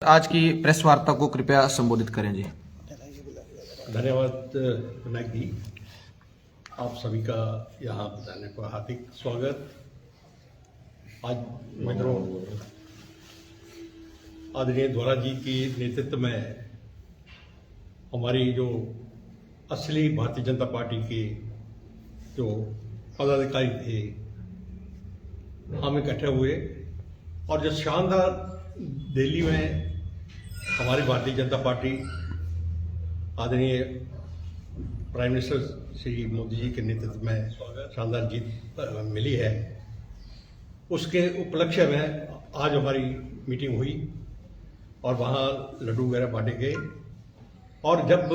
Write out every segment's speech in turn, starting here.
आज की प्रेस वार्ता को कृपया संबोधित करें जी। धन्यवाद विनायक जी, आप सभी का यहाँ बताने पर हार्दिक स्वागत। आज मित्रों, आदरणीय द्वारा जी के नेतृत्व में हमारी जो असली भारतीय जनता पार्टी के जो पदाधिकारी थे, हम इकट्ठे हुए और जो शानदार दिल्ली में हमारी भारतीय जनता पार्टी आदरणीय प्राइम मिनिस्टर श्री मोदी जी के नेतृत्व में शानदार जीत मिली है, उसके उपलक्ष्य में आज हमारी मीटिंग हुई और वहाँ लड्डू वगैरह बांटे गए। और जब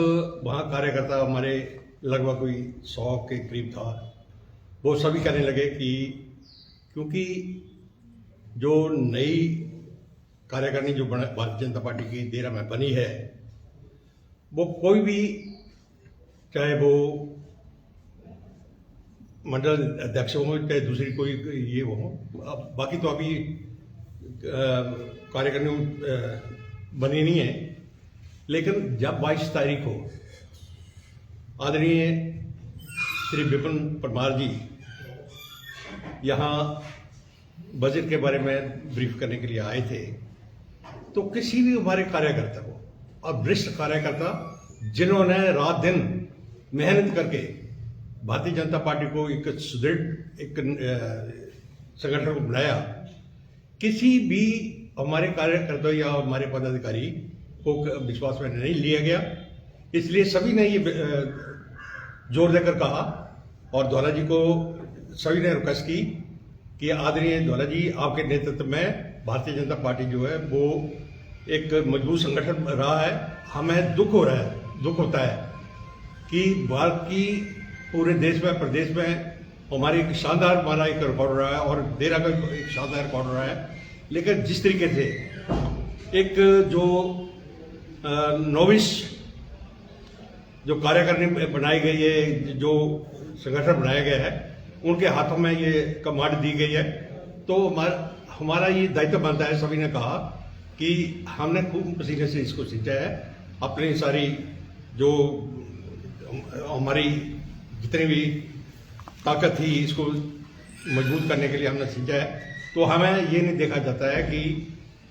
वहाँ कार्यकर्ता हमारे लगभग कोई 100 के करीब था, वो सभी कहने लगे कि क्योंकि जो नई कार्यकारिणी जो भारतीय जनता पार्टी की देरा में बनी है, वो कोई भी, चाहे वो मंडल अध्यक्ष हो चाहे दूसरी कोई ये हो, बाकी तो अभी कार्यकारिणी बनी नहीं है, लेकिन जब 22 तारीख को आदरणीय श्री विपिन परमार जी यहाँ बजट के बारे में ब्रीफ करने के लिए आए थे, तो किसी भी हमारे कार्यकर्ता को, और वरिष्ठ कार्यकर्ता जिन्होंने रात दिन मेहनत करके भारतीय जनता पार्टी को एक सुदृढ़ एक संगठन को बनाया, किसी भी हमारे कार्यकर्ता या हमारे पदाधिकारी को विश्वास में नहीं लिया गया। इसलिए सभी ने ये जोर देकर कहा और द्वारा जी को सभी ने रिक्वेस्ट की कि आदरणीय द्वारा जी, आपके नेतृत्व में भारतीय जनता पार्टी जो है वो एक मजबूत संगठन रहा है। हमें दुख होता है कि भारत की पूरे देश में, प्रदेश में हमारी एक शानदार हमारा एक रिकॉर्ड रहा है और देरा का एक शानदार रिकॉर्ड रहा है, लेकिन जिस तरीके से एक जो नोविस जो कार्यकारिणी बनाई गई है, जो संगठन बनाया गया है, उनके हाथों में ये कमांड दी गई है, तो हमारा ये दायित्व बनता है। सभी ने कहा कि हमने खूब पसीने से इसको सींचा है, अपनी सारी जो हमारी जितनी भी ताकत थी इसको मजबूत करने के लिए हमने सींचा है। तो हमें ये नहीं देखा जाता है कि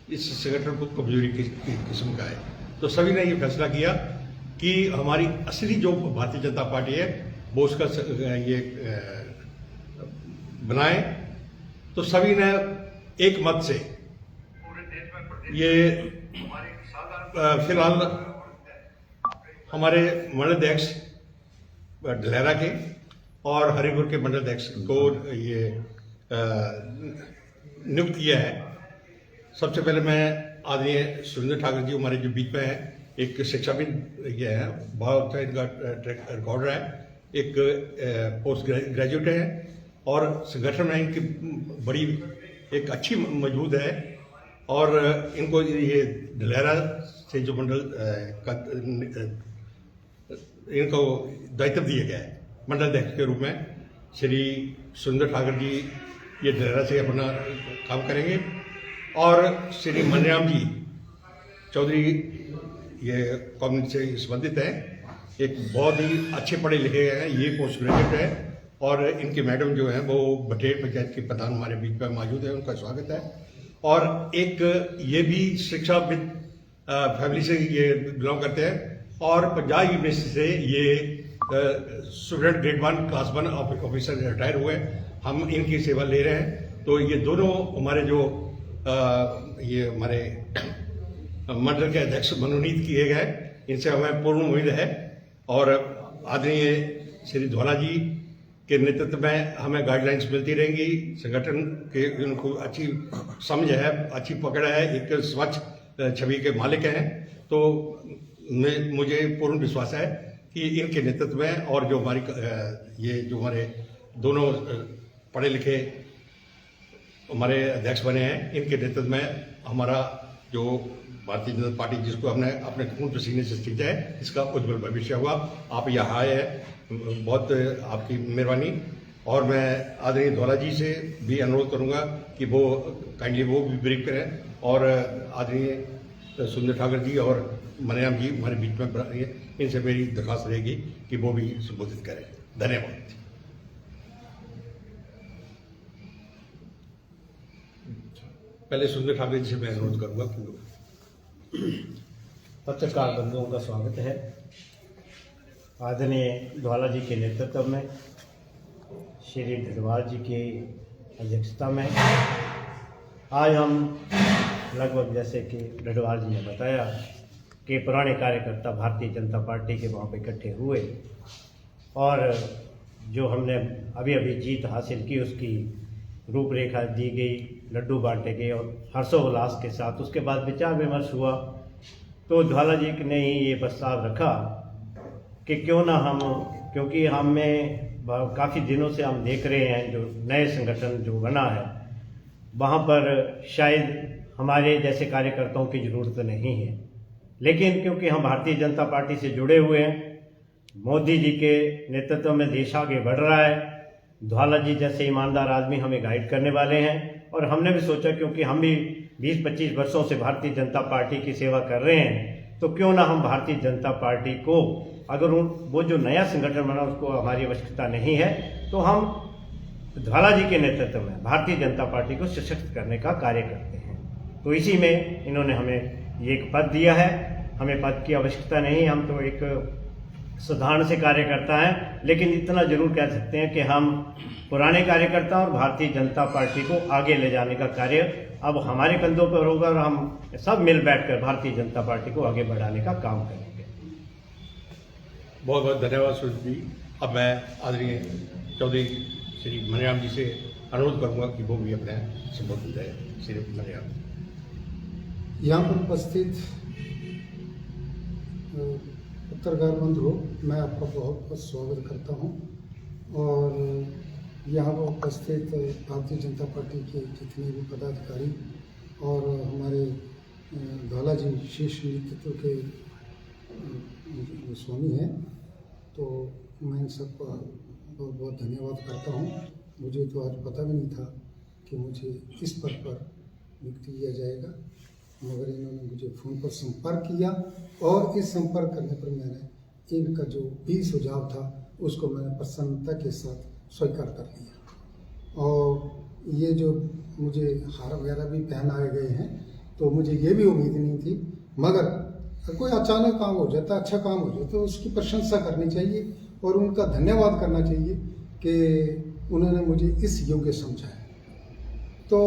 इस संगठन को कमजोरी किस्म का है। तो सभी ने ये फैसला किया कि हमारी असली जो भारतीय जनता पार्टी है वो उसका ये बनाए। तो सभी ने एक मत से ये फिलहाल हमारे मंडल अध्यक्ष ढलेरा के और हरिपुर के मंडल अध्यक्ष को ये नियुक्त किया है। सबसे पहले मैं आदरणीय सुरेंद्र ठाकुर जी हमारे जो बीच में है, एक शिक्षाविद ये है, बहुत इनका ट्रैक रिकॉर्ड रहा है, एक पोस्ट ग्रेजुएट है और संगठन में इनकी बड़ी एक अच्छी मजबूत है। और इनको ये ढलेरा से जो मंडल का इनको दायित्व दिया गया है मंडल अध्यक्ष के रूप में। श्री सुरेंद्र ठाकुर जी ये ढलेरा से अपना काम करेंगे और श्री मनराम जी चौधरी ये कम्युनिटी से संबंधित है, एक बहुत ही अच्छे पढ़े लिखे हैं, ये पोस्ट ग्रेजुएट है और इनके मैडम जो हैं वो बटेर पंचायत के प्रधान हमारे बीच में मौजूद है, उनका स्वागत है। और एक ये भी शिक्षाविद फैमिली से ये बिलोंग करते हैं और पंजाब यूनिवर्सिटी से ये student grade 1 class 1 officer retire हुए, हम इनकी सेवा ले रहे हैं। तो ये दोनों हमारे जो ये हमारे मंडल के अध्यक्ष मनोनीत किए गए, इनसे हमें पूर्ण उम्मीद है और आदरणीय श्री ध्वाला जी के नेतृत्व में हमें गाइडलाइंस मिलती रहेंगी। संगठन के उनको अच्छी समझ है, अच्छी पकड़ है, एक स्वच्छ छवि के मालिक हैं। तो मुझे पूर्ण विश्वास है कि इनके नेतृत्व में और जो हमारी ये जो हमारे दोनों पढ़े लिखे हमारे अध्यक्ष बने हैं, इनके नेतृत्व में हमारा जो भारतीय जनता पार्टी जिसको हमने अपने खून पसीने से सींचा है, इसका उज्जवल भविष्य हुआ। आप यहाँ आए हैं, बहुत आपकी मेहरबानी। और मैं आदरणीय ध्वाला जी से भी अनुरोध करूंगा कि वो काइंडली वो भी ब्रीफ करें और आदरणीय सुंदर ठाकर जी और मनिराम जी हमारे बीच में रही है, इनसे मेरी दरख्वास्त रहेगी कि वो भी संबोधित करें। धन्यवाद। पहले सुंदर ठाकर जी से मैं अनुरोध करूंगा कि पत्रकार बंधुओं का स्वागत है। आदरणीय ढोला जी के नेतृत्व में, श्री ढडवाल जी की अध्यक्षता में आज हम लगभग, जैसे कि ढडवाल जी ने बताया, कि पुराने कार्यकर्ता भारतीय जनता पार्टी के वहाँ पर इकट्ठे हुए और जो हमने अभी अभी जीत हासिल की उसकी रूपरेखा दी गई, लड्डू बांटे गए और हर्षोल्लास के साथ उसके बाद विचार विमर्श हुआ। तो ढोला जी ने ही ये प्रस्ताव रखा कि क्यों ना हम, क्योंकि हमें काफ़ी दिनों से हम देख रहे हैं जो नए संगठन जो बना है वहाँ पर शायद हमारे जैसे कार्यकर्ताओं की ज़रूरत नहीं है, लेकिन क्योंकि हम भारतीय जनता पार्टी से जुड़े हुए हैं, मोदी जी के नेतृत्व में देश आगे बढ़ रहा है, ढोला जी जैसे ईमानदार आदमी हमें गाइड करने वाले हैं और हमने भी सोचा क्योंकि हम भी 20-25 वर्षों से भारतीय जनता पार्टी की सेवा कर रहे हैं, तो क्यों ना हम भारतीय जनता पार्टी को, अगर वो जो नया संगठन बना उसको हमारी आवश्यकता नहीं है, तो हम ढोला जी के नेतृत्व में भारतीय जनता पार्टी को सशक्त करने का कार्य करते हैं। तो इसी में इन्होंने हमें ये एक पद दिया है। हमें पद की आवश्यकता नहीं, हम तो एक साधारण से कार्यकर्ता हैं, लेकिन इतना जरूर कह सकते हैं कि हम पुराने कार्यकर्ता और भारतीय जनता पार्टी को आगे ले जाने का कार्य अब हमारे कंधों पर होगा और हम सब मिल बैठकर भारतीय जनता पार्टी को आगे बढ़ाने का काम करेंगे। बहुत बहुत धन्यवाद सुरेश जी। अब मैं आदरणीय चौधरी श्री मनिराम जी से अनुरोध करूंगा कि वो भी अपने संबोधित करें। श्री मनिराम, यहाँ पर उपस्थित पत्रकार बंधुओं, मैं आपका बहुत बहुत स्वागत करता हूँ और यहाँ पर उपस्थित भारतीय जनता पार्टी के जितने भी पदाधिकारी और हमारे ढोला जी शीर्ष नेतृत्व के स्वामी हैं, तो मैं इन सबका बहुत बहुत धन्यवाद करता हूँ। मुझे तो आज पता भी नहीं था कि मुझे इस पद पर नियुक्त किया जाएगा, मगर इन्होंने मुझे फ़ोन पर संपर्क किया और इस संपर्क करने पर मैंने इनका जो भी सुझाव था उसको मैंने प्रसन्नता के साथ स्वीकार कर लिया। और ये जो मुझे हार वगैरह भी पहनाए गए हैं, तो मुझे ये भी उम्मीद नहीं थी, मगर कोई अचानक काम हो जाता, अच्छा काम हो जाता, तो उसकी प्रशंसा करनी चाहिए और उनका धन्यवाद करना चाहिए कि उन्होंने मुझे इस योग्य समझा है। तो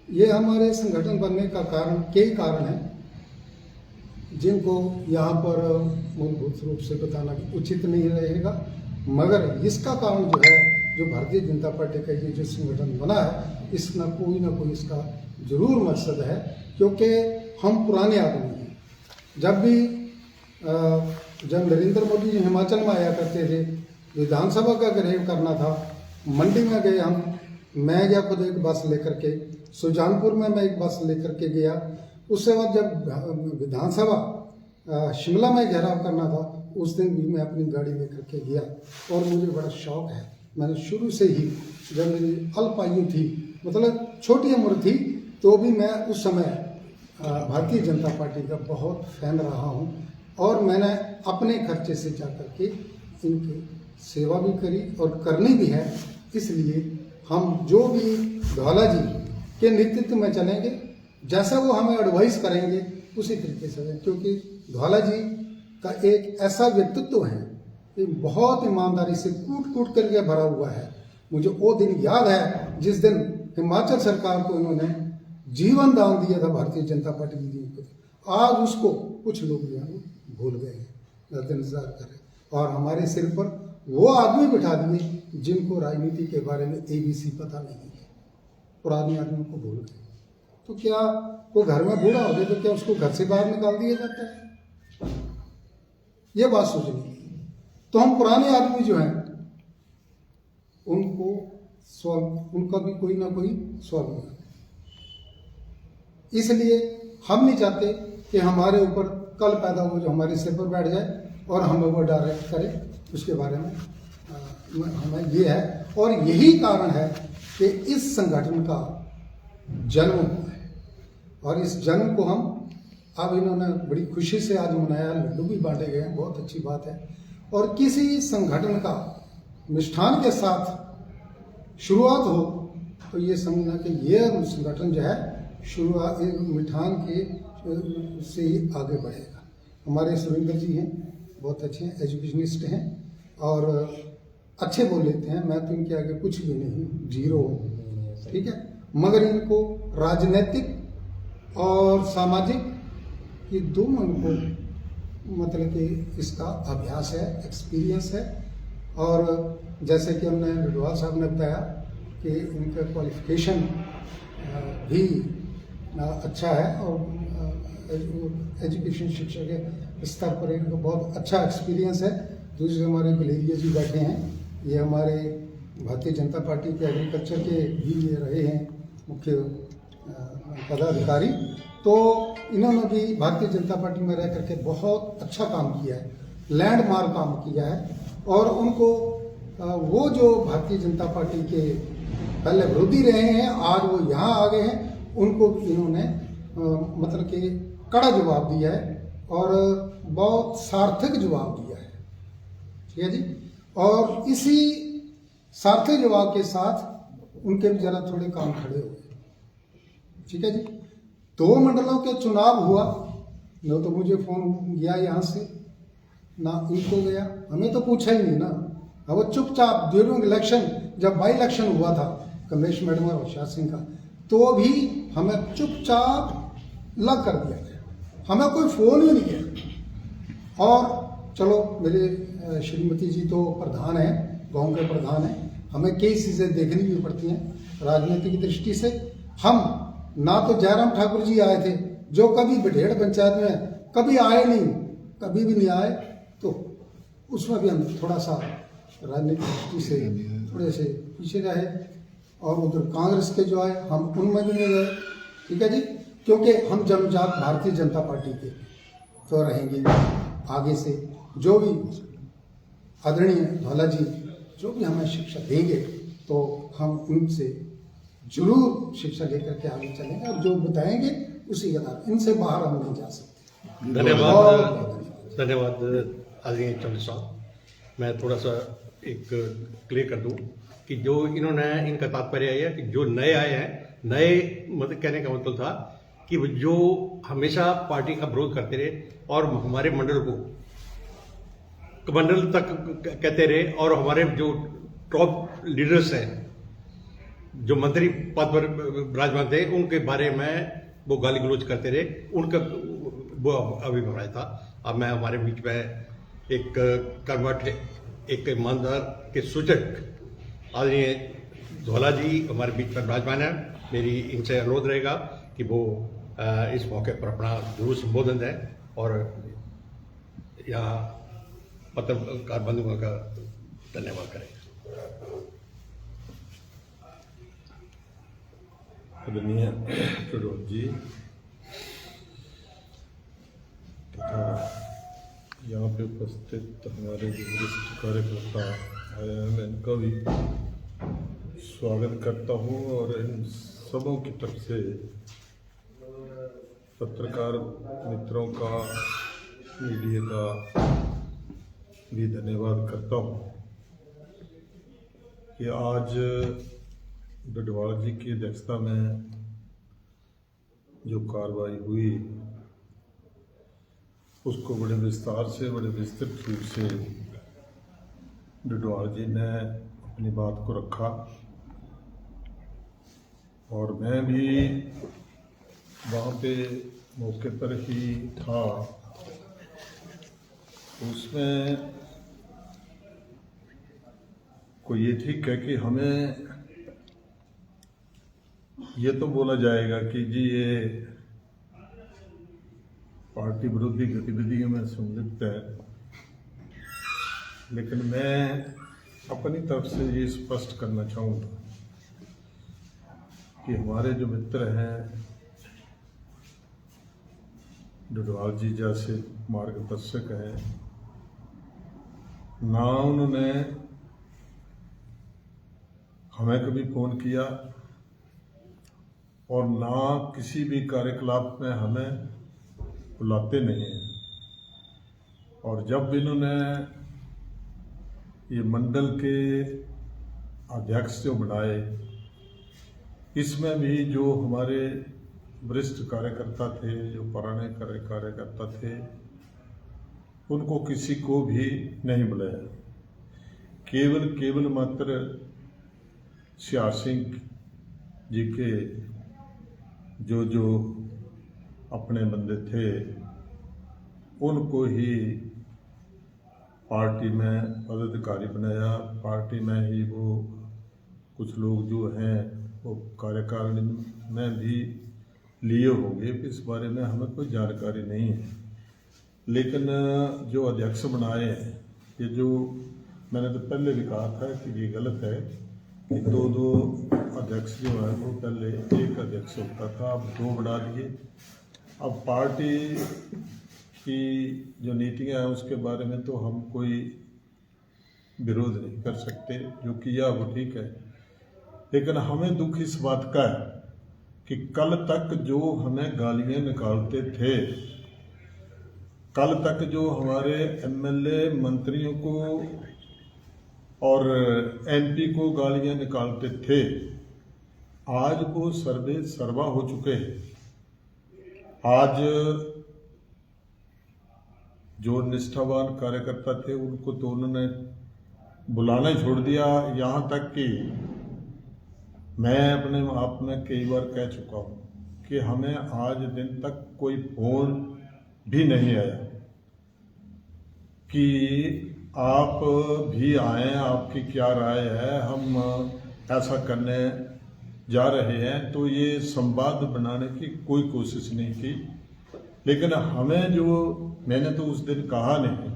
ये हमारे संगठन बनने का कारण, कई कारण हैं जिनको यहाँ पर मूलभूत रूप से बताना उचित नहीं रहेगा, मगर इसका कारण जो है, जो भारतीय जनता पार्टी का ये जो संगठन बना है, इसका कोई ना कोई इसका जरूर मकसद है, क्योंकि हम पुराने आदमी हैं। जब नरेंद्र मोदी जी हिमाचल में आया करते थे, विधानसभा का ग्रेव करना था, मंडी में गए हम, मैं गया खुद एक बस लेकर के, सुजानपुर में मैं एक बस लेकर के गया। उसके बाद जब विधानसभा शिमला में घेराव करना था, उस दिन भी मैं अपनी गाड़ी लेकर के गया। और मुझे बड़ा शौक है, मैंने शुरू से ही, जब मेरी अल्पायु थी, मतलब छोटी उम्र थी, तो भी मैं उस समय भारतीय जनता पार्टी का बहुत फैन रहा हूँ और मैंने अपने खर्चे से जाकर के इनकी सेवा भी करी और करनी भी है। इसलिए हम जो भी ढोला जी के नेतृत्व में चलेंगे, जैसा वो हमें एडवाइस करेंगे उसी तरीके से, क्योंकि ढोला जी का एक ऐसा व्यक्तित्व है कि बहुत ईमानदारी से कूट कूट करके भरा हुआ है। मुझे वो दिन याद है जिस दिन हिमाचल सरकार को उन्होंने जीवन दान दिया था भारतीय जनता पार्टी की टीम को। आज उसको कुछ लोग जो है भूल गए हैं, नजरअंदाज कर रहे, और हमारे सिर पर वो आदमी बिठा दिए जिनको राजनीति के बारे में ABC पता नहीं है, पुराने आदमियों को भूल गए। तो क्या वो घर में बूढ़ा हो गया तो क्या उसको घर से बाहर निकाल दिया जाता है? ये बात सोचनी। तो हम पुराने आदमी जो हैं उनको उनका भी कोई ना कोई स्वामी है। इसलिए हम नहीं चाहते कि हमारे ऊपर कल पैदा हो जो हमारे सिर पर बैठ जाए और हम वो डायरेक्ट करें, उसके बारे में हमें ये है। और यही कारण है कि इस संगठन का जन्म हुआ है और इस जन्म को हम अब इन्होंने बड़ी खुशी से आज मनाया, लड्डू भी बांटे गए हैं, बहुत अच्छी बात है। और किसी संगठन का मिष्ठान के साथ शुरुआत हो तो ये समझना कि ये संगठन जो है शुरुआत मिठान के से ही आगे बढ़ेगा। हमारे सुरेंद्र जी हैं, बहुत अच्छे हैं, एजुकेशनिस्ट हैं और अच्छे बोल लेते हैं। मैं तो इनके आगे कुछ भी नहीं, जीरो हूँ, ठीक है। मगर इनको राजनीतिक और सामाजिक ये दोनों इनको मतलब कि इसका अभ्यास है, एक्सपीरियंस है। और जैसे कि हमने डडवाल साहब ने बताया कि इनका क्वालिफिकेशन भी अच्छा है और एजुकेशन शिक्षा के स्तर पर इनको बहुत अच्छा एक्सपीरियंस है। दूसरे हमारे गलेरिया जी बैठे हैं, ये हमारे भारतीय जनता पार्टी के एग्रीकल्चर के भी ये रहे हैं मुख्य पदाधिकारी। तो इन्होंने भी भारतीय जनता पार्टी में रह करके बहुत अच्छा काम किया है, लैंडमार्क काम किया है। और उनको वो जो भारतीय जनता पार्टी के पहले विरोधी रहे हैं, आज वो यहाँ आ गए हैं, उनको इन्होंने मतलब कि कड़ा जवाब दिया है और बहुत सार्थक जवाब दिया है, ठीक है जी। और इसी सार्थक जवाब के साथ उनके भी जरा थोड़े काम खड़े हुए, ठीक है जी। 2 मंडलों के चुनाव हुआ, न तो मुझे फोन गया यहाँ से ना इनको गया, हमें तो पूछा ही नहीं ना। अब वो चुपचाप ड्यूरिंग इलेक्शन, जब बाई इलेक्शन हुआ था कमलेश मैडम और शाह सिंह का, तो भी हमें चुपचाप लग कर दिया गया, हमें कोई फोन ही नहीं किया। और चलो मेरे श्रीमती जी तो प्रधान है, गांव के प्रधान है, हमें कई चीज़ें देखनी भी पड़ती हैं राजनीति की दृष्टि से। हम ना तो जयराम ठाकुर जी आए थे जो कभी बढेड़ पंचायत में कभी आए नहीं, कभी भी नहीं आए, तो उसमें भी हम थोड़ा सा राजनीतिक दृष्टि से थोड़े से पीछे रहे। और उधर कांग्रेस के जो आए हम उनमें भी नहीं गए, ठीक है जी, क्योंकि हम जन्मजात भारतीय जनता पार्टी के तो रहेंगे आगे से। जो भी आदरणीय धौला जी जो भी हमें शिक्षा देंगे तो हम उनसे जरूर शिक्षा लेकर के आगे चलेंगे और जो बताएंगे उसी के आधार, इनसे बाहर हम नहीं जा सकते। धन्यवाद आदरणीय चंद्र साहब। मैं थोड़ा सा एक क्लियर कर दूं कि जो इन्होंने, इनका तात्पर्य है कि जो नए आए हैं, नए मतलब कहने का मतलब था कि जो हमेशा पार्टी का विरोध करते रहे और हमारे मंडल को मंडल तक कहते रहे और हमारे जो टॉप लीडर्स हैं जो मंत्री पद पर विराजमान थे उनके बारे में वो गाली गलौज करते रहे, उनका वो अभिप्राय था। अब मैं हमारे बीच में एक कर्मठ, एक ईमानदार के सूचक आदरणीय धौला जी हमारे बीच में विराजमान है। मेरी इनसे अनुरोध रहेगा कि वो इस मौके पर अपना जरूर संबोधन दें और यहाँ पत्रकार बंधुओं का धन्यवाद करें। आदरणीय प्रदोष जी तथा यहाँ पे उपस्थित हमारे जो वरिष्ठ कार्यकर्ता आए हैं, मैं इनका भी स्वागत करता हूँ और इन सबों की तरफ से पत्रकार मित्रों का, मीडिया का भी धन्यवाद करता हूँ कि आज डडवाल जी की अध्यक्षता में जो कार्रवाई हुई उसको बड़े विस्तार से, बड़े विस्तृत रूप से डडवाल जी ने अपनी बात को रखा और मैं भी वहाँ पे मौके पर ही था। उसमें कोई ये ठीक है कि हमें ये तो बोला जाएगा कि जी ये पार्टी विरोधी गतिविधियों में संलिप्त है, लेकिन मैं अपनी तरफ से ये स्पष्ट करना चाहूँगा कि हमारे जो मित्र हैं डडवाल जी जैसे मार्गदर्शक हैं, ना उन्होंने हमें कभी फोन किया और ना किसी भी कार्यकलाप में हमें बुलाते नहीं हैं। और जब इन्होंने ये मंडल के अध्यक्ष जो बनाए, इसमें भी जो हमारे वरिष्ठ कार्यकर्ता थे, जो पुराने कार्यकर्ता थे, उनको किसी को भी नहीं बुलाया। केवल मात्र सियार सिंह जी के जो अपने बंदे थे उनको ही पार्टी में पदाधिकारी बनाया। पार्टी में ही वो कुछ लोग जो हैं वो कार्यकारिणी में भी लिए होंगे, इस बारे में हमें कोई जानकारी नहीं है। लेकिन जो अध्यक्ष बनाए हैं, ये जो मैंने तो पहले भी कहा था कि ये गलत है कि दो अध्यक्ष जो है वो पहले एक अध्यक्ष होता था, अब 2 बढ़ा दिए। अब पार्टी की जो नीतियां हैं उसके बारे में तो हम कोई विरोध नहीं कर सकते, जो किया वो ठीक है। लेकिन हमें दुख इस बात का है कि कल तक जो हमें गालियां निकालते थे, कल तक जो हमारे एमएलए मंत्रियों को और एमपी को गालियां निकालते थे, आज वो सर्वे सर्वा हो चुके हैं। आज जो निष्ठावान कार्यकर्ता थे उनको तो उन्होंने बुलाना ही छोड़ दिया। यहाँ तक कि मैं अपने आप में कई बार कह चुका हूँ कि हमें आज दिन तक कोई फोन भी नहीं आया कि आप भी आए, आपकी क्या राय है, हम ऐसा करने जा रहे हैं। तो ये संवाद बनाने की कोई कोशिश नहीं की। लेकिन हमें जो, मैंने तो उस दिन कहा नहीं,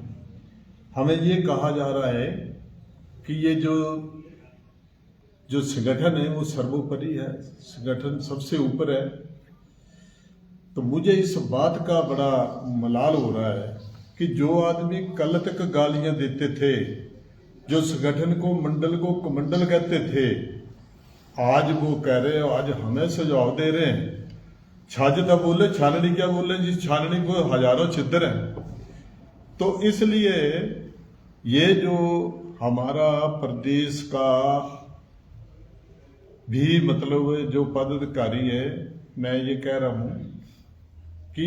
हमें ये कहा जा रहा है कि ये जो संगठन है वो सर्वोपरि है, संगठन सबसे ऊपर है। तो मुझे इस बात का बड़ा मलाल हो रहा है कि जो आदमी कल तक गालियां देते थे, जो संगठन को मंडल को कमंडल कहते थे, आज वो कह रहे हो, आज हमें सुझाव दे रहे हैं। छाजदा बोले, छाननी क्या बोले, जिस छाननी को हजारों छिद्र हैं। तो इसलिए ये जो हमारा प्रदेश का भी मतलब जो पदाधिकारी है, मैं ये कह रहा हूं कि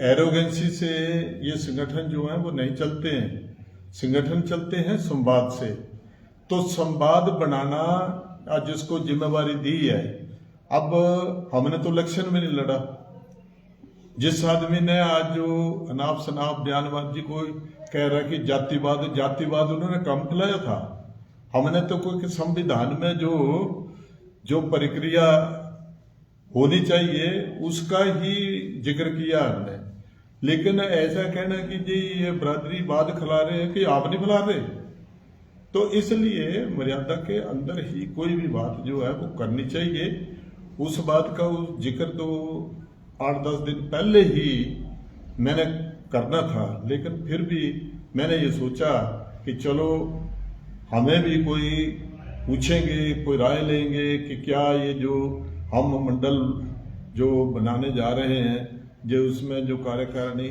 एरोगेंसी से ये संगठन जो है वो नहीं चलते हैं। संगठन चलते हैं संवाद से। तो संवाद बनाना आज जिसको जिम्मेवारी दी है, अब हमने तो इलेक्शन में नहीं लड़ा। जिस आदमी ने आज जो अनाप शनाप बयानबाजी को कह रहा है कि जातिवाद उन्होंने कम खिलाया था। हमने तो कोई संविधान में जो प्रक्रिया होनी चाहिए उसका ही जिक्र किया हमने। लेकिन ऐसा कहना कि जी ये बरादरीवाद खिला रहे हैं कि आप नहीं खिला रहे, तो इसलिए मर्यादा के अंदर ही कोई भी बात जो है वो करनी चाहिए। उस बात का जिक्र तो 8-10 दिन पहले ही मैंने करना था, लेकिन फिर भी मैंने ये सोचा कि चलो हमें भी कोई पूछेंगे, कोई राय लेंगे कि क्या ये जो हम मंडल जो बनाने जा रहे हैं, जो उसमें जो कार्यकारिणी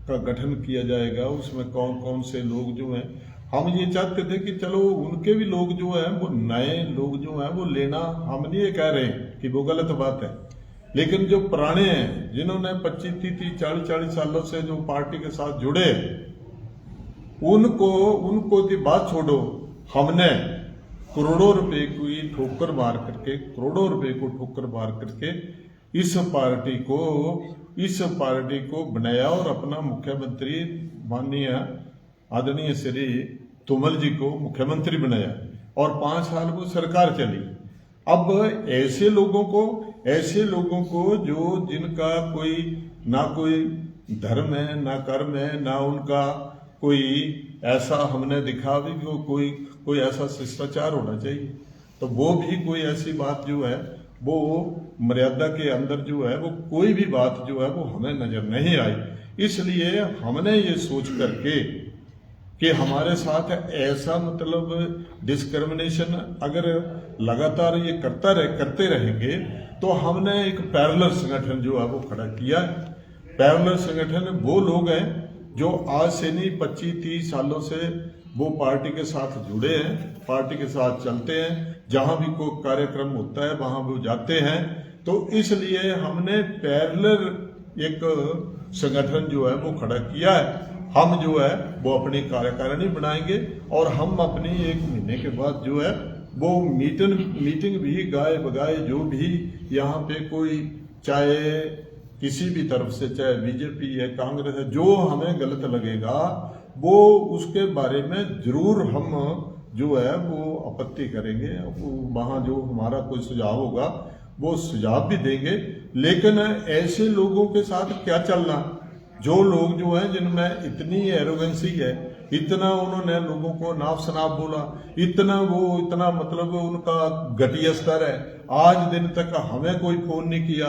का गठन किया जाएगा उसमें कौन कौन से लोग जो हैं, हम ये चाहते थे कि चलो उनके भी लोग जो हैं वो नए लोग जो हैं वो लेना। हम नहीं ये कह रहे कि वो गलत बात है, लेकिन जो पुराने हैं जिन्होंने 25-30, 40 सालों से जो पार्टी के साथ जुड़े, उनको की बात छोड़ो। हमने करोड़ों रुपए की ठोकर मार करके इस पार्टी को बनाया और अपना मुख्यमंत्री माननीय आदरणीय श्री तोमर जी को मुख्यमंत्री बनाया और 5 साल को सरकार चली। अब ऐसे लोगों को जो जिनका ना कोई धर्म है, ना कर्म है, ना उनका कोई ऐसा हमने दिखा भी कोई ऐसा शिष्टाचार होना चाहिए, तो वो भी कोई ऐसी बात जो है वो मर्यादा के अंदर जो है वो कोई भी बात जो है वो हमें नजर नहीं आई। इसलिए हमने ये सोच करके कि हमारे साथ ऐसा मतलब डिस्क्रिमिनेशन अगर लगातार ये करते रहेंगे तो हमने एक पैरेलल संगठन जो है वो खड़ा किया पैरेलल संगठन वो लोग हैं जो आज से नहीं 25-30 सालों से वो पार्टी के साथ जुड़े हैं, पार्टी के साथ चलते हैं, जहां भी कोई कार्यक्रम होता है वहां वो जाते हैं। तो इसलिए हमने पैरेलल एक संगठन जो है वो खड़ा किया है। हम जो है वो अपनी कार्यकारिणी बनाएंगे और हम अपनी 1 महीने के बाद जो है वो मीटिंग भी गाय बगाए जो भी यहाँ पे कोई चाहे किसी भी तरफ से, चाहे बीजेपी है, कांग्रेस है, जो हमें गलत लगेगा वो उसके बारे में जरूर हम जो है वो आपत्ति करेंगे। वहाँ जो हमारा कोई सुझाव होगा वो सुझाव भी देंगे। लेकिन ऐसे लोगों के साथ क्या चलना, जो लोग जो हैं जिनमें इतनी एरोगेंसी है, इतना उन्होंने लोगों को नाप शनाप बोला, इतना मतलब उनका घटिया स्तर है। आज दिन तक हमें कोई फोन नहीं किया,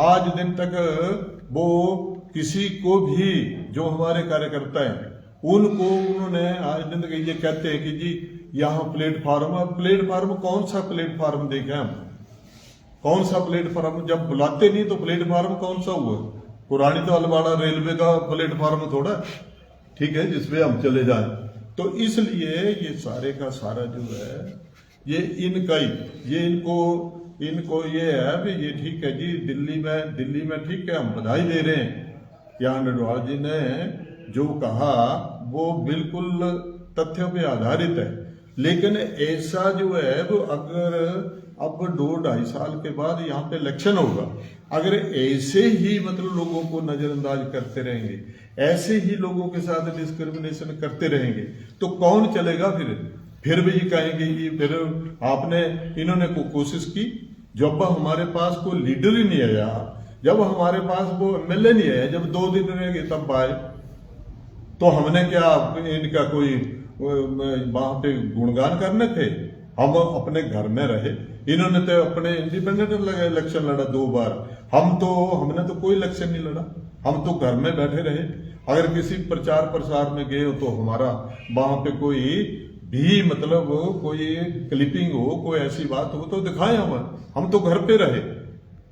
आज दिन तक वो किसी को भी जो हमारे कार्यकर्ता हैं उनको उन्होंने आज दिन तक ये कहते हैं कि जी यहाँ प्लेटफार्म कौन सा प्लेटफार्म देखें हम, कौन सा प्लेटफार्म, जब बुलाते नहीं तो प्लेटफार्म कौन सा हुआ। पुरानी तो अलवाड़ा रेलवे का प्लेटफार्म थोड़ा, ठीक है, जिसपे हम चले जाएं। तो इसलिए ये सारे का सारा जो है ये इनका ही, ये इनको ये है भी ये ठीक है जी, दिल्ली में ठीक है, हम बधाई दे रहे हैं। यहाँ डडवाल जी ने जो कहा वो बिल्कुल तथ्यों पे आधारित है। लेकिन ऐसा जो है वो अगर अब 2-2.5 साल के बाद यहाँ पे इलेक्शन होगा, अगर ऐसे ही मतलब लोगों को नजरअंदाज करते रहेंगे, ऐसे ही लोगों के साथ डिस्क्रिमिनेशन करते रहेंगे तो कौन चलेगा फिर भी ये कहेंगे कि फिर आपने इन्होंने कोशिश की। जब हमारे पास कोई लीडर ही नहीं आया, जब हमारे पास वो एमएलए नहीं आया, जब 2 दिन रह गए तब आए, तो हमने क्या इनका कोई वहां पे गुणगान करने थे? हम अपने घर में रहे। इन्होंने तो अपने इंडिपेंडेंट इलेक्शन लड़ा 2 बार, हमने तो कोई इलेक्शन नहीं लड़ा, हम तो घर में बैठे रहे। अगर किसी प्रचार प्रसार में गए हो तो हमारा वहां पे कोई भी मतलब कोई क्लिपिंग हो, कोई ऐसी बात हो तो दिखाए हम तो घर पे रहे।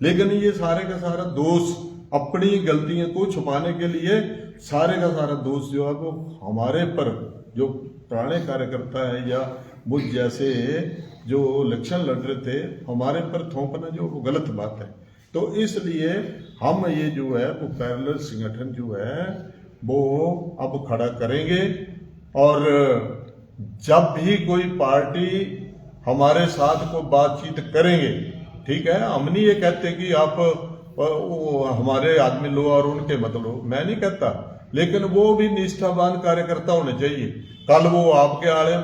लेकिन ये सारे का सारा दोष, अपनी गलतियों को छुपाने के लिए सारे का सारा दोष जो है वो हमारे पर, जो पुराने कार्यकर्ता है या मुझ जैसे जो इलेक्शन लड़ रहे थे, हमारे पर थोपना जो वो गलत बात है। तो इसलिए हम ये जो है वो पैरेलल संगठन जो है वो अब खड़ा करेंगे। और जब भी कोई पार्टी हमारे साथ को बातचीत करेंगे, ठीक है, हम नहीं ये कहते कि आप हमारे आदमी लो और उनके मत लो, मैं नहीं कहता, लेकिन वो भी निष्ठावान कार्यकर्ता होने चाहिए। कल वो आपके आड़े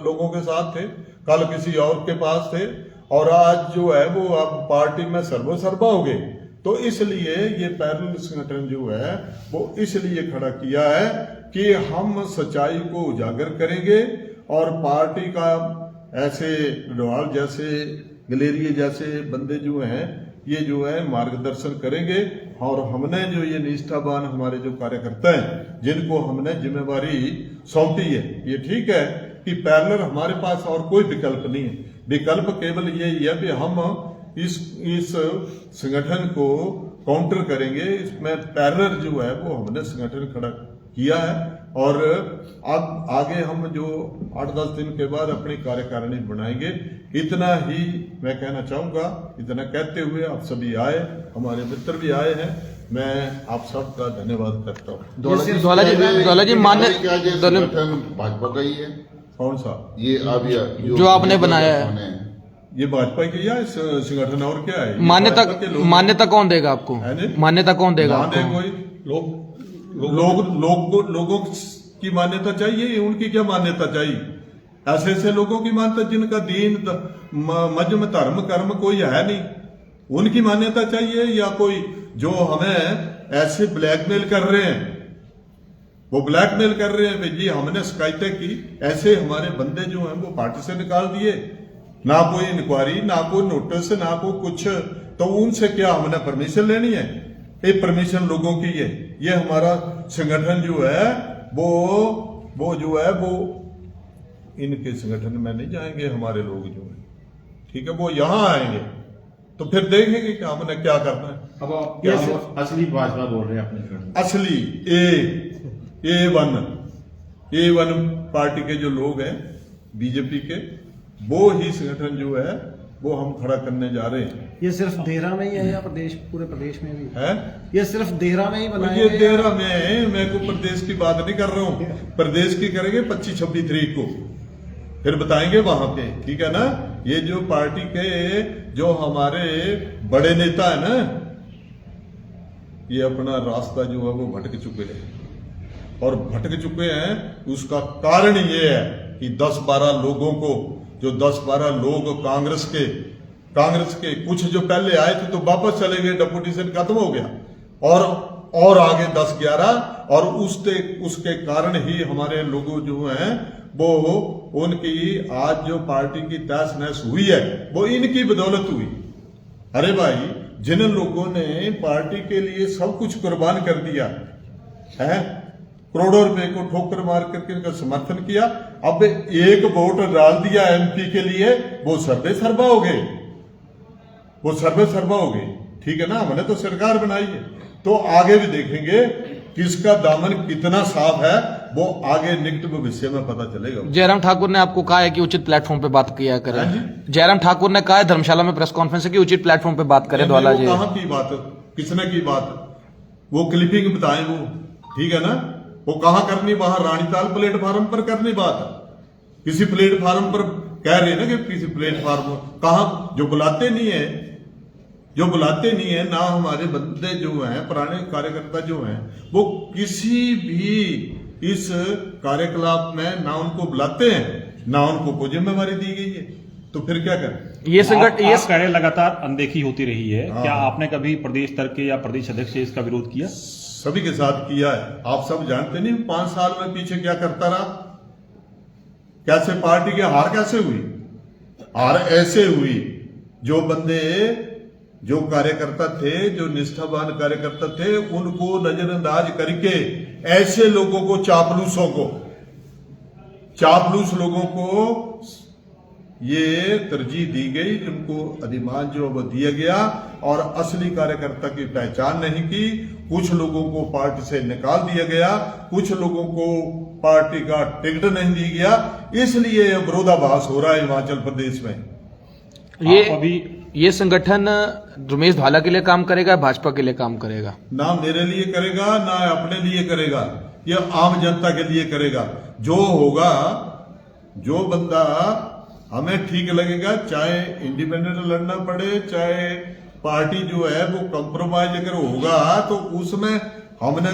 लोगों के साथ थे, कल किसी और के पास थे, और आज जो है वो अब पार्टी में सर्वसर्वा हो गए। तो इसलिए ये पैरेलल संगठन जो है वो इसलिए खड़ा किया है कि हम सच्चाई को उजागर करेंगे और पार्टी का ऐसे डडवाल जैसे, गलेरिया जैसे बंदे जो हैं ये जो है मार्गदर्शन करेंगे। और हमने जो ये निष्ठावान हमारे जो कार्यकर्ता हैं जिनको हमने जिम्मेवारी सौंपी है, ये ठीक है कि पैरेलल हमारे पास और कोई विकल्प नहीं है। विकल्प केवल यही है कि हम इस संगठन को काउंटर करेंगे। इसमें पैरेलल जो है वो हमने संगठन खड़ा किया है और अब आगे हम जो 8-10 दिन के बाद अपनी कार्यकारिणी बनाएंगे। इतना ही मैं कहना चाहूंगा। इतना कहते हुए आप सभी आए, हमारे मित्र भी आए हैं, मैं आप सबका धन्यवाद करता हूँ। ज्वाला जी मान्य संगठन भाजपा का ही है। कौन सा? ये अब जो आपने बनाया है ये भाजपा की या संगठन और क्या है? मान्यता कौन देगा आपको? मान्यता कौन देगा आपको? कोई लोगों की मान्यता चाहिए, उनकी क्या मान्यता चाहिए? ऐसे ऐसे लोगों की मान्यता जिनका दीन मजहब धर्म कर्म कोई है नहीं, उनकी मान्यता चाहिए? या कोई जो हमें ऐसे ब्लैकमेल कर रहे हैं, वो ब्लैकमेल कर रहे हैं जी हमने शिकायतें की, ऐसे हमारे बंदे जो हैं वो पार्टी से निकाल दिए, ना कोई इंक्वायरी, ना कोई नोटिस, ना कोई कुछ, तो उनसे क्या हमने परमिशन लेनी है? ये परमिशन लोगों की है। ये हमारा संगठन जो है वो जो है वो इनके संगठन में नहीं जाएंगे। हमारे लोग जो है, ठीक है, वो यहां आएंगे तो फिर देखेंगे कि हमने क्या करना है। अब आप ये क्या सिर्फ असली भाजपा बोल रहे हैं अपने घर। असली ए1 पार्टी के जो लोग हैं बीजेपी के, वो ही संगठन जो है वो हम खड़ा करने जा रहे हैं। ये सिर्फ देहरा में ही है या प्रदेश, पूरे प्रदेश में भी है ये सिर्फ देहरा में ही बनाया ये है? देहरा में है, मैं को प्रदेश की बात नहीं कर रहा हूँ। प्रदेश की करेंगे 25-26 तारीख को, फिर बताएंगे वहां पे, ठीक है ना। ये जो पार्टी के जो हमारे बड़े नेता है ना, ये अपना रास्ता जो है वो भटक चुके हैं, और भटक चुके हैं उसका कारण ये है कि 10-12 लोगों को, जो 10-12 लोग कांग्रेस के कुछ जो पहले आए थे तो वापस चले गए, डेपुटेशन खत्म हो गया, और आगे 10-11, और उसके कारण ही हमारे लोगों जो हैं वो उनकी आज जो पार्टी की तहस नहस हुई है वो इनकी बदौलत हुई। अरे भाई, जिन लोगों ने पार्टी के लिए सब कुछ कुर्बान कर दिया है, करोड़ों रुपए को ठोकर मार करके इनका समर्थन किया, अब एक वोट डाल दिया एमपी के लिए, वो सर्वे सर्वा हो गए, ठीक है ना। हमने तो सरकार बनाई है, तो आगे भी देखेंगे किसका दामन कितना साफ है, वो आगे निकट भविष्य में पता चलेगा। जयराम ठाकुर ने आपको कहा है कि उचित प्लेटफॉर्म पे बात किया करें। हाँ जी। जयराम ठाकुर ने कहा है धर्मशाला में प्रेस कॉन्फ्रेंस की उचित प्लेटफॉर्म पे बात करें धौला जी। कहाँ की बात, किसने की बात, वो क्लिपिंग बताएं वो, ठीक है ना। वो कहाँ करनी, वहां रानीताल प्लेटफार्म पर करनी बात, किसी प्लेटफार्म पर कह रहे ना कि किसी प्लेटफार्म, कहाँ, जो बुलाते नहीं है ना, हमारे बंदे जो हैं, पुराने कार्यकर्ता जो हैं, वो किसी भी इस कार्यकलाप में ना उनको बुलाते हैं, ना उनको कोई जिम्मेवारी दी गई है, तो फिर क्या करें। ये संगठन आप कह रहे लगातार अनदेखी होती रही है, हाँ। क्या आपने कभी प्रदेश स्तर के या प्रदेश अध्यक्ष से इसका विरोध किया? सभी के साथ किया है, आप सब जानते नहीं 5 साल में पीछे क्या करता रहा, कैसे पार्टी की हार कैसे हुई। हार ऐसे हुई, जो बंदे, जो कार्यकर्ता थे, जो निष्ठावान कार्यकर्ता थे, उनको नजरअंदाज करके ऐसे लोगों को, चापलूस लोगों को ये तरजीह दी गई, जिनको अधिमान जो वो दिया गया, और असली कार्यकर्ता की पहचान नहीं की। कुछ लोगों को पार्टी से निकाल दिया गया, कुछ लोगों को पार्टी का टिकट नहीं दिया गया, इसलिए यह विरोधाभास हो रहा है हिमाचल प्रदेश में। ये संगठन रमेश धौला के लिए काम करेगा, भाजपा के लिए काम करेगा? ना मेरे लिए करेगा, ना अपने लिए करेगा, यह आम जनता के लिए करेगा। जो होगा, जो बंदा हमें ठीक लगेगा, चाहे इंडिपेंडेंट लड़ना पड़े, चाहे पार्टी जो है वो कंप्रोमाइज अगर होगा, तो उसमें हमने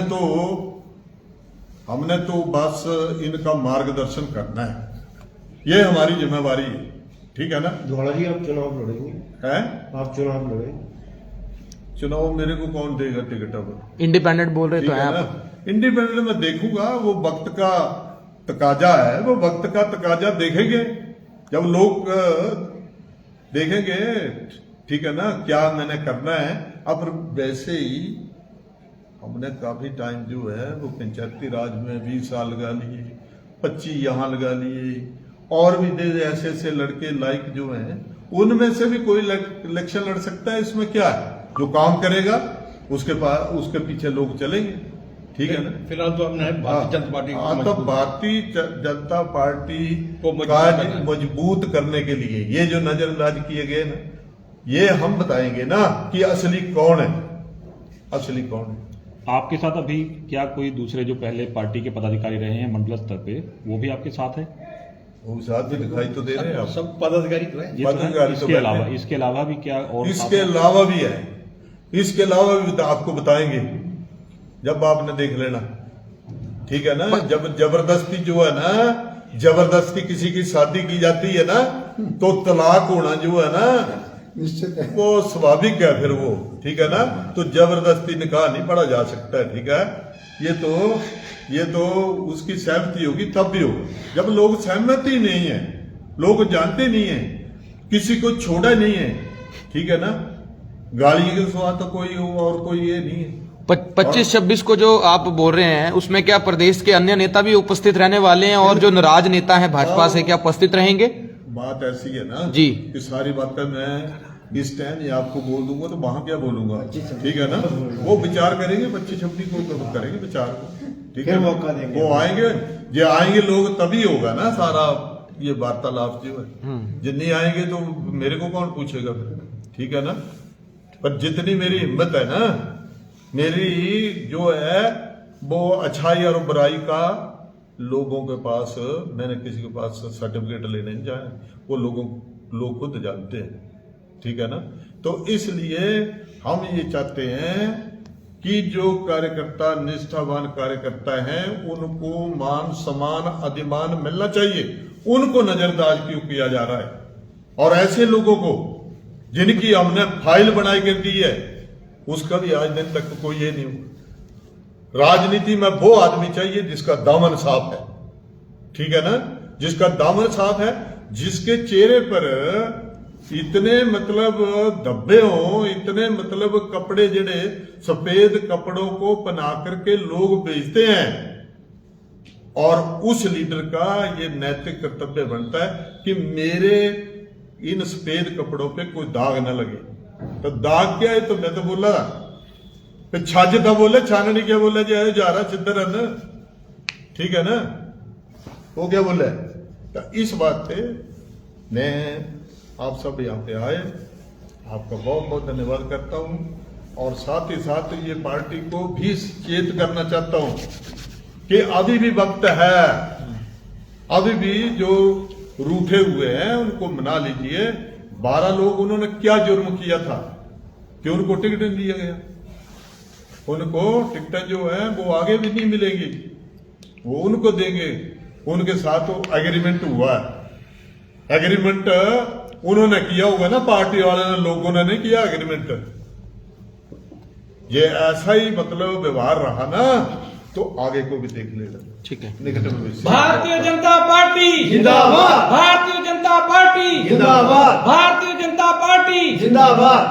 तो बस इनका मार्गदर्शन करना है, ये हमारी जिम्मेवारी है, ठीक है ना। धौला जी, आप चुनाव लड़ेंगे? है, आप चुनाव लड़ेंगे? चुनाव मेरे को कौन देगा टिकट? अब इंडिपेंडेंट बोल रहे तो ठीक हैं है ना, आप। इंडिपेंडेंट में देखूंगा, वो वक्त का तकाजा है, वो वक्त का तकाजा देखेंगे, जब लोग देखेंगे, ठीक है ना, क्या मैंने करना है। अब वैसे ही हमने काफी टाइम जो है वो पंचायती राज में 20 साल लगा लिए, 25 यहां लगा लिए, और भी ऐसे ऐसे लड़के लाइक जो हैं, उनमें से भी कोई इलेक्शन लड़ सकता है। इसमें क्या है, जो काम करेगा उसके पीछे लोग चलेंगे, ठीक है ना। फिलहाल तो हमने भारतीय जनता पार्टी तो भारतीय जनता पार्टी को मजबूत करने के लिए ये जो नजरअंदाज किए गए ना, ये हम बताएंगे ना कि असली कौन है। आपके साथ अभी क्या कोई दूसरे जो पहले पार्टी के पदाधिकारी रहे हैं मंडल स्तर पे, वो भी आपके साथ है? वो साथ में दिखाई तो दे रहे हैं आप। सब पदाधिकारी तो हैं। ये तो है। पदाधिकारी तो इसके अलावा भी क्या? और इसके अलावा भी है, इसके अलावा भी आपको बताएंगे, जब आपने देख लेना, ठीक है ना। जब जबरदस्ती जो है ना, जबरदस्ती किसी की शादी की जाती है ना, तो तलाक होना जो है ना, निश्चित है। वो स्वाभाविक है फिर वो, ठीक है ना। तो जबरदस्ती निकाह नहीं पढ़ा जा सकता है, ठीक है। ये तो उसकी सहमति होगी तब भी होगा। जब लोग सहमति नहीं है, लोग जानते नहीं है, किसी को छोड़ा नहीं है, ठीक है ना, गाली के सिवा तो कोई और कोई ये नहीं है। 25-26 को जो आप बोल रहे हैं, उसमें क्या प्रदेश के अन्य नेता भी उपस्थित रहने वाले हैं, और जो नाराज नेता हैं भाजपा से, क्या उपस्थित रहेंगे? बात ऐसी है ना जी, कि सारी बातें मैं इस टाइम ये आपको बोल दूंगा तो वहां क्या बोलूंगा, ठीक है ना। वो विचार करेंगे, 25-26 को करेंगे विचार को, ठीक है। मौका देंगे, वो आएंगे, ये आएंगे लोग तभी होगा ना सारा ये वार्तालाप जो है। जो नहीं आएंगे तो मेरे को कौन पूछेगा फिर, ठीक है ना। पर जितनी मेरी हिम्मत है ना, मेरी जो है वो अच्छाई और बुराई का लोगों के पास, मैंने किसी के पास सर्टिफिकेट लेने नहीं जाए, वो लोग खुद जानते हैं, ठीक है ना। तो इसलिए हम ये चाहते हैं कि जो कार्यकर्ता, निष्ठावान कार्यकर्ता हैं, उनको मान सम्मान अधिमान मिलना चाहिए। उनको नजरअंदाज क्यों किया जा रहा है? और ऐसे लोगों को जिनकी हमने फाइल बनाई कर दी है, उसका भी आज दिन तक कोई ये नहीं हुआ। राजनीति में वो आदमी चाहिए जिसका दामन साफ है, ठीक है ना, जिसका दामन साफ है, जिसके चेहरे पर इतने मतलब धब्बे हो, इतने मतलब कपड़े जड़े सफेद कपड़ों को पहना करके लोग बेचते हैं। और उस लीडर का ये नैतिक कर्तव्य बनता है कि मेरे इन सफेद कपड़ों पे कोई दाग न लगे। तो दाग क्या है? तो मैं तो बोला छाज था, बोले छाननी क्या बोला जाए जा रहा चिद्दर है ना, ठीक है ना। वो क्या बोला? तो इस बात पे मैं आप सब यहाँ पे आए, आपका बहुत बहुत धन्यवाद करता हूँ। और साथ ही साथ ये पार्टी को भी चेत करना चाहता हूँ कि अभी भी वक्त है, अभी भी जो रूठे हुए हैं उनको मना लीजिए। 12 लोग उन्होंने क्या जुर्म किया था कि उनको टिकट नहीं दिया गया? उनको टिकट जो है वो आगे भी नहीं मिलेंगी, वो उनको देंगे। उनके साथ तो एग्रीमेंट हुआ है, एग्रीमेंट उन्होंने किया होगा ना, पार्टी वाले ने, लोगों ने नहीं किया एग्रीमेंट। ये ऐसा ही मतलब व्यवहार रहा ना तो आगे को भी देख लेगा, ठीक है। निकट भविष्य। भारतीय जनता पार्टी जिंदाबाद, भारतीय जनता पार्टी जिंदाबाद, भारतीय जनता पार्टी जिंदाबाद।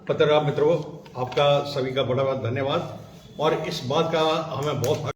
पत्रकार मित्रों, आपका सभी का बड़ा बड़ा धन्यवाद। और इस बात का हमें बहुत